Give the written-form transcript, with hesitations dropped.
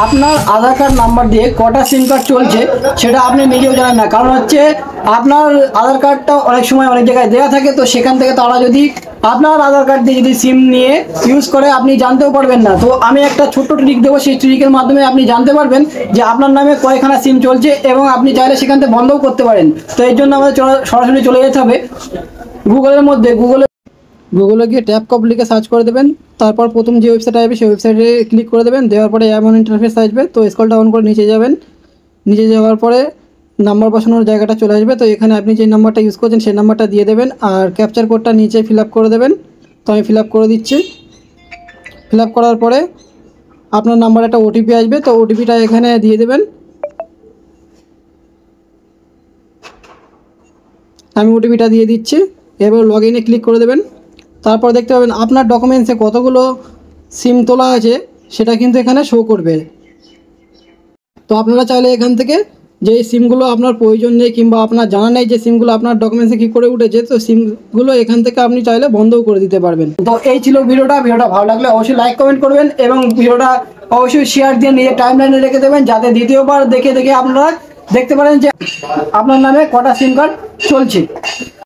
আপনার আধার card number দিয়ে কটা সিম কার্ড চলছে সেটা আপনি নিজেও জানেন না। কারণ হচ্ছে আপনার আধার কার্ডটা অনেক সময় অনেক জায়গায় দেওয়া থাকে, তো সেখান থেকে তারা যদি আপনার আধার কার্ড দিয়ে যদি সিম নিয়ে ইউজ করে আপনি জানতেও পারবেন না। তো আমি একটা ছোট্ট ট্রিক দেবো, সেই ট্রিকের মাধ্যমে আপনি জানতে পারবেন যে আপনার নামে কয়খানা সিম চলছে, এবং আপনি চাইলে সেখান থেকে বন্ধও করতে পারেন। তো এর জন্য আমাদের সরাসরি চলে যেতে হবে গুগলের মধ্যে। গুগলে গিয়ে ট্যাপকপ লিখে সার্চ করে দেবেন। তারপর প্রথম যে ওয়েবসাইট আসবে সেই ওয়েবসাইটে ক্লিক করে দেবেন। দেওয়ার পরে এমন ইন্টারফেস আসবে, তো স্ক্রল ডাউন করে নিচে যাবেন। নিচে যাওয়ার পরে নাম্বার বসানোর জায়গাটা চলে আসবে। তো এখানে আপনি যে নাম্বারটা ইউজ করছেন সেই নাম্বারটা দিয়ে দেবেন, আর ক্যাপচার কোডটা নিচে ফিল আপ করে দেবেন। তো আমি ফিল আপ করে দিচ্ছি। ফিল আপ করার পরে আপনার নাম্বারে একটা ওটিপি আসবে, তো ওটিপিটা এখানে দিয়ে দেবেন। আমি ওটিপিটা দিয়ে দিচ্ছি। এবার লগ ইনে ক্লিক করে দেবেন। তারপর দেখতে পাবেন আপনার ডকুমেন্টসে কতগুলো সিম তোলা আছে সেটা কিন্তু এখানে শো করবে। তো আপনারা চাইলে এখান থেকে যে সিমগুলো আপনার প্রয়োজন নেই কিংবা আপনার জানা নেই যে সিমগুলো আপনার ডকুমেন্টসে কী করে উঠেছে, তো সিমগুলো এখান থেকে আপনি চাইলে বন্ধও করে দিতে পারবেন। তো এই ছিল ভিডিওটা ভালো লাগলে অবশ্যই লাইক কমেন্ট করবেন, এবং ভিডিওটা অবশ্যই শেয়ার দিয়ে নিজের টাইমলাইনে রেখে দেবেন, যাতে দ্বিতীয়বার দেখে আপনারা দেখতে পারেন যে আপনার নামে কটা সিম কার্ড চলছে।